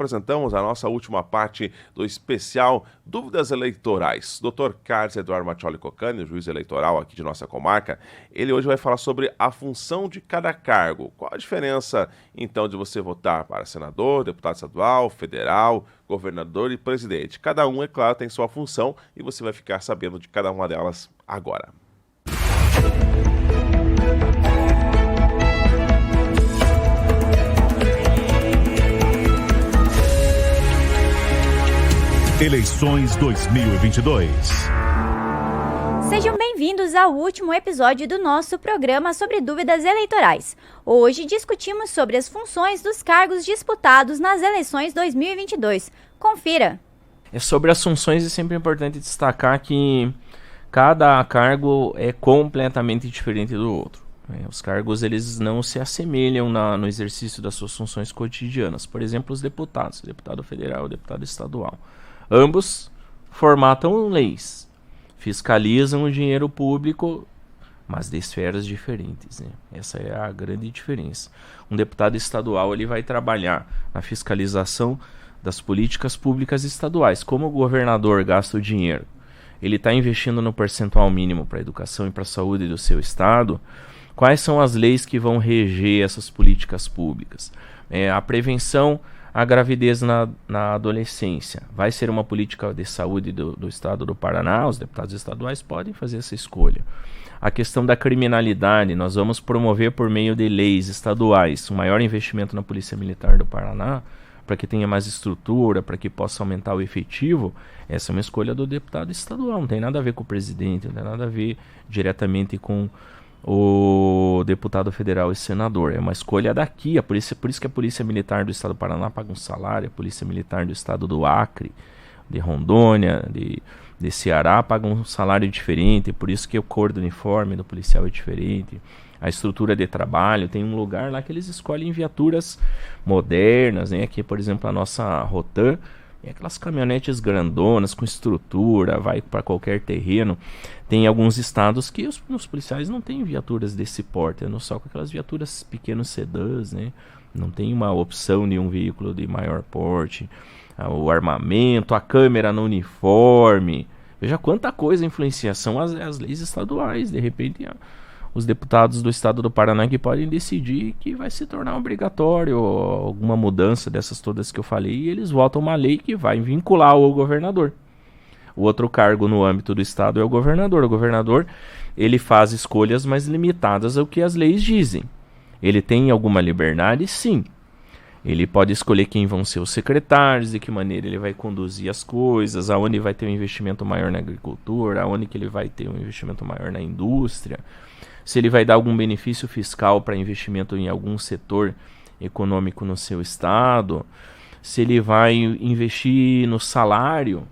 Apresentamos a nossa última parte do especial Dúvidas Eleitorais. Dr. Carlos Eduardo Mattioli Cocani, juiz eleitoral aqui de nossa comarca, ele hoje vai falar sobre a função de cada cargo. Qual a diferença, então, de você votar para senador, deputado estadual, federal, governador e presidente? Cada um, é claro, tem sua função e você vai ficar sabendo de cada uma delas agora. Eleições 2022. Sejam bem-vindos ao último episódio do nosso programa sobre dúvidas eleitorais. Hoje discutimos sobre as funções dos cargos disputados nas eleições 2022. Confira! Sobre as funções é sempre importante destacar que cada cargo é completamente diferente do outro. Os cargos eles não se assemelham no exercício das suas funções cotidianas. Por exemplo, os deputados, deputado federal e deputado estadual. Ambos formatam leis, fiscalizam o dinheiro público, mas de esferas diferentes, né? Essa é a grande diferença. Um deputado estadual ele vai trabalhar na fiscalização das políticas públicas estaduais. Como o governador gasta o dinheiro, ele está investindo no percentual mínimo para a educação e para a saúde do seu estado. Quais são as leis que vão reger essas políticas públicas? A prevenção à gravidez na adolescência vai ser uma política de saúde do estado do Paraná. Os deputados estaduais podem fazer essa escolha. A questão da criminalidade, nós vamos promover por meio de leis estaduais um maior investimento na Polícia Militar do Paraná, para que tenha mais estrutura, para que possa aumentar o efetivo. Essa é uma escolha do deputado estadual, não tem nada a ver com o presidente, não tem nada a ver diretamente com o deputado federal e senador. É uma escolha daqui. Por isso que a Polícia Militar do Estado do Paraná paga um salário, a Polícia Militar do Estado do Acre, de Rondônia, de Ceará paga um salário diferente. Por isso que o cor do uniforme do policial é diferente. A estrutura de trabalho, tem um lugar lá que eles escolhem viaturas modernas, né? Aqui, por exemplo, a nossa Rotan é aquelas caminhonetes grandonas com estrutura, vai para qualquer terreno. Tem alguns estados que os policiais não têm viaturas desse porte, não só com aquelas viaturas pequenos sedãs, né? Não tem uma opção de um veículo de maior porte. O armamento, a câmera no uniforme. Veja quanta coisa influencia. São as leis estaduais. De repente, os deputados do estado do Paraná que podem decidir que vai se tornar obrigatório alguma mudança dessas todas que eu falei, e eles votam uma lei que vai vincular o governador. O outro cargo no âmbito do estado é o governador. O governador, ele faz escolhas mais limitadas ao que as leis dizem. Ele tem alguma liberdade? Sim. Ele pode escolher quem vão ser os secretários, de que maneira ele vai conduzir as coisas, aonde vai ter um investimento maior na agricultura, aonde que ele vai ter um investimento maior na indústria, se ele vai dar algum benefício fiscal para investimento em algum setor econômico no seu estado, se ele vai investir no salário,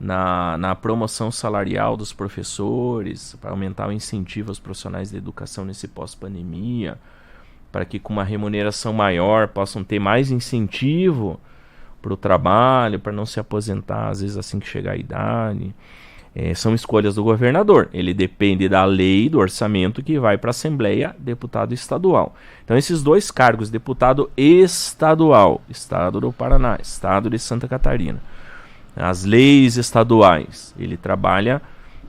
na promoção salarial dos professores, para aumentar o incentivo aos profissionais da educação nesse pós-pandemia, para que com uma remuneração maior possam ter mais incentivo para o trabalho, para não se aposentar às vezes assim que chegar a idade. São escolhas do governador. Ele depende da lei, do orçamento que vai para a Assembleia, deputado estadual. Então esses dois cargos, deputado estadual, estado do Paraná, estado de Santa Catarina, as leis estaduais, ele trabalha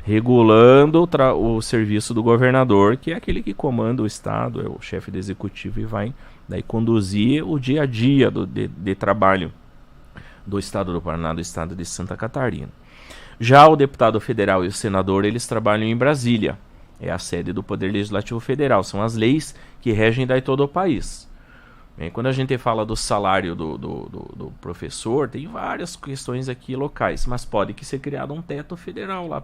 regulando o serviço do governador, que é aquele que comanda o estado, é o chefe do executivo e vai daí conduzir o dia a dia de trabalho do estado do Paraná, do estado de Santa Catarina. Já o deputado federal e o senador, eles trabalham em Brasília, é a sede do Poder Legislativo Federal, são as leis que regem daí todo o país. Quando a gente fala do salário do professor, tem várias questões aqui locais, mas pode que ser criado um teto federal lá,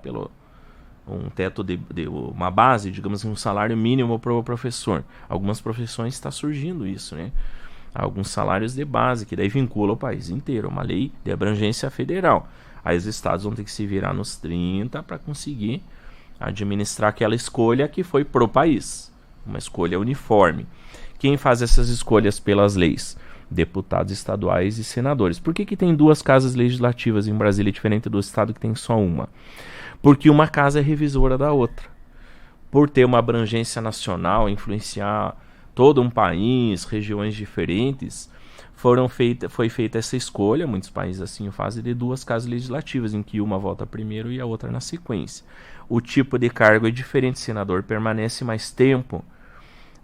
um teto uma base, digamos, um salário mínimo para o professor. Algumas profissões está surgindo isso, né? Alguns salários de base, que daí vincula o país inteiro, uma lei de abrangência federal. Aí os estados vão ter que se virar nos 30 para conseguir administrar aquela escolha que foi pro país, uma escolha uniforme. Quem faz essas escolhas pelas leis? Deputados estaduais e senadores. Por que tem duas casas legislativas em Brasília, diferente do estado que tem só uma? Porque uma casa é revisora da outra. Por ter uma abrangência nacional, influenciar todo um país, regiões diferentes, foi feita essa escolha, muitos países assim o fazem, de 2 casas legislativas, em que uma vota primeiro e a outra na sequência. O tipo de cargo é diferente, o senador permanece mais tempo.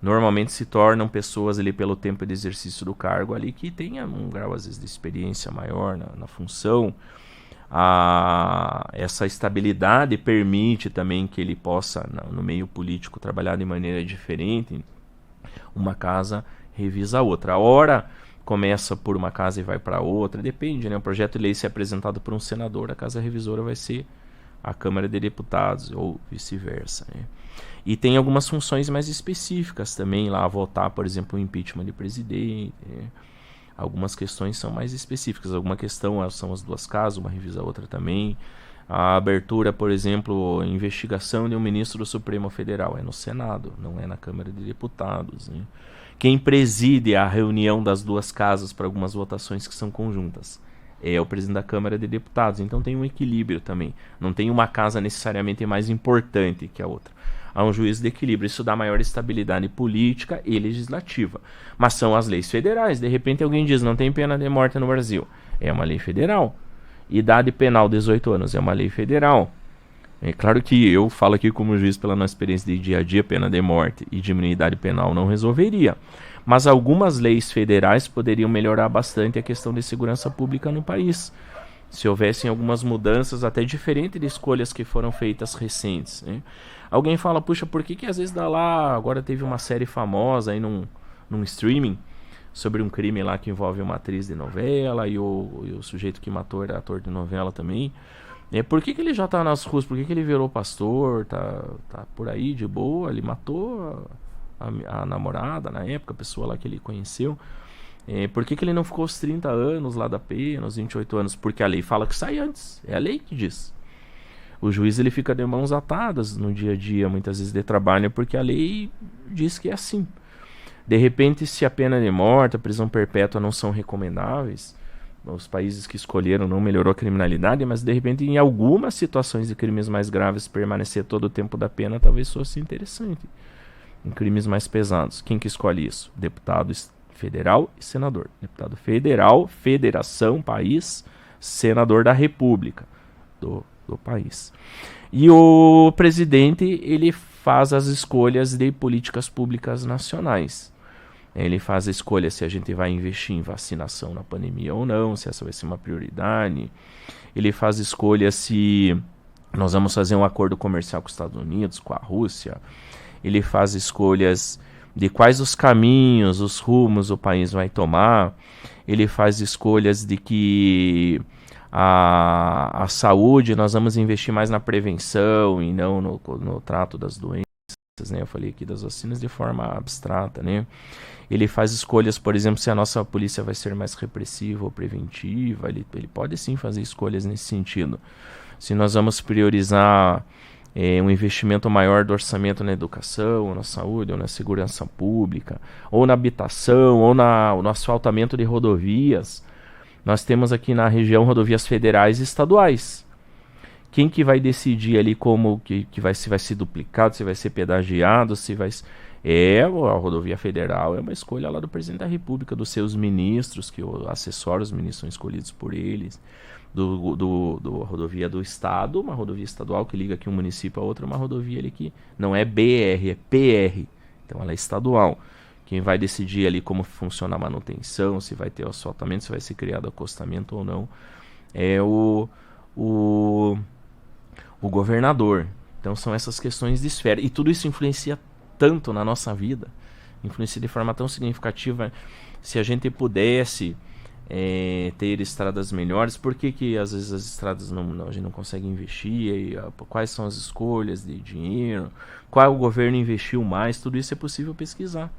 Normalmente se tornam pessoas ali pelo tempo de exercício do cargo ali que tenham um grau às vezes de experiência maior na função. Essa estabilidade permite também que ele possa no meio político trabalhar de maneira diferente. Uma casa revisa a outra. A hora começa por uma casa e vai para outra, depende, né? O projeto de lei se é apresentado por um senador, a casa revisora vai ser a Câmara de Deputados ou vice-versa, né? E tem algumas funções mais específicas também, lá votar, por exemplo, o impeachment de presidente, né? Algumas questões são mais específicas, alguma questão são as 2 casas, uma revisa a outra também. A abertura, por exemplo, investigação de um ministro do Supremo Federal é no Senado, não é na Câmara de Deputados, né? Quem preside a reunião das 2 casas para algumas votações que são conjuntas é o presidente da Câmara de Deputados. Então tem um equilíbrio também. Não tem uma casa necessariamente mais importante que a outra. Há um juízo de equilíbrio. Isso dá maior estabilidade política e legislativa. Mas são as leis federais. De repente alguém diz, não tem pena de morte no Brasil. É uma lei federal. Idade penal, 18 anos, é uma lei federal. É claro que eu falo aqui como juiz pela nossa experiência de dia a dia, pena de morte e diminuir a idade penal não resolveria. Mas algumas leis federais poderiam melhorar bastante a questão de segurança pública no país. Se houvessem algumas mudanças, até diferente de escolhas que foram feitas recentes, né? Alguém fala, puxa, por que às vezes dá lá, agora teve uma série famosa aí num streaming, sobre um crime lá que envolve uma atriz de novela e o sujeito que matou era ator de novela também. Por que ele já tá nas ruas? Por que ele virou pastor? Tá por aí de boa? Ele matou a namorada na época, a pessoa lá que ele conheceu. Por que ele não ficou os 30 anos lá da pena, os 28 anos? Porque a lei fala que sai antes. É a lei que diz. O juiz ele fica de mãos atadas no dia a dia, muitas vezes de trabalho, porque a lei diz que é assim. De repente, se a pena de morte, a prisão perpétua não são recomendáveis, os países que escolheram não melhorou a criminalidade, mas de repente em algumas situações de crimes mais graves permanecer todo o tempo da pena talvez fosse interessante. Em crimes mais pesados, quem que escolhe isso? Deputado federal e senador. Deputado federal, federação, país, senador da república do país. E o presidente, ele faz as escolhas de políticas públicas nacionais. Ele faz a escolha se a gente vai investir em vacinação na pandemia ou não, se essa vai ser uma prioridade. Ele faz escolha se nós vamos fazer um acordo comercial com os Estados Unidos, com a Rússia. Ele faz escolhas de quais os caminhos, os rumos o país vai tomar. Ele faz escolhas de que a saúde, nós vamos investir mais na prevenção e não no trato das doenças, né? Eu falei aqui das vacinas de forma abstrata, né? Ele faz escolhas, por exemplo, se a nossa polícia vai ser mais repressiva ou preventiva. Ele pode sim fazer escolhas nesse sentido. Se nós vamos priorizar um investimento maior do orçamento na educação, ou na saúde, ou na segurança pública, ou na habitação, ou no asfaltamento de rodovias. Nós temos aqui na região rodovias federais e estaduais. Quem que vai decidir ali como se vai ser duplicado, se vai ser pedagiado, se vai... a rodovia federal é uma escolha lá do presidente da República, dos seus ministros, que os ministros são escolhidos por eles. Do rodovia do estado, uma rodovia estadual que liga aqui um município a outro, uma rodovia ali que não é BR, é PR, então ela é estadual. Quem vai decidir ali como funciona a manutenção, se vai ter asfaltamento, se vai ser criado acostamento ou não, é o governador. Então são essas questões de esfera, e tudo isso influencia tanto na nossa vida, influencia de forma tão significativa. Se a gente pudesse ter estradas melhores, por que às vezes as estradas a gente não consegue investir, quais são as escolhas de dinheiro, qual o governo investiu mais, tudo isso é possível pesquisar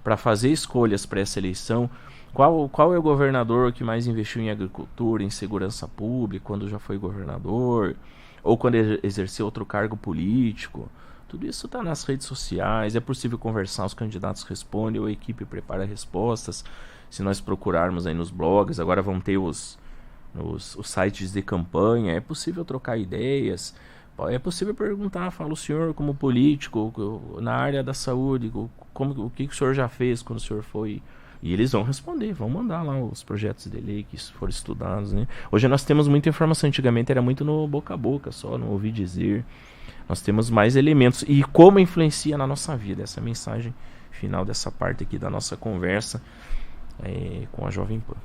para fazer escolhas para essa eleição. Qual é o governador que mais investiu em agricultura, em segurança pública, quando já foi governador, ou quando exerceu outro cargo político. Tudo isso está nas redes sociais, é possível conversar, os candidatos respondem, ou a equipe prepara respostas. Se nós procurarmos aí nos blogs, agora vão ter os sites de campanha, é possível trocar ideias, é possível perguntar, fala o senhor como político, na área da saúde, o que o senhor já fez quando o senhor foi E eles vão responder, vão mandar lá os projetos de lei que foram estudados, né? Hoje nós temos muita informação, antigamente era muito no boca a boca só, no ouvir dizer. Nós temos mais elementos. E como influencia na nossa vida, essa mensagem final dessa parte aqui da nossa conversa com a Jovem Pan.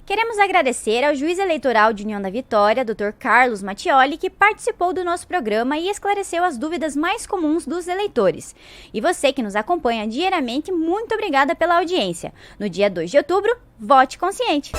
Queremos agradecer ao juiz eleitoral de União da Vitória, Dr. Carlos Mattioli, que participou do nosso programa e esclareceu as dúvidas mais comuns dos eleitores. E você que nos acompanha diariamente, muito obrigada pela audiência. No dia 2 de outubro, vote consciente!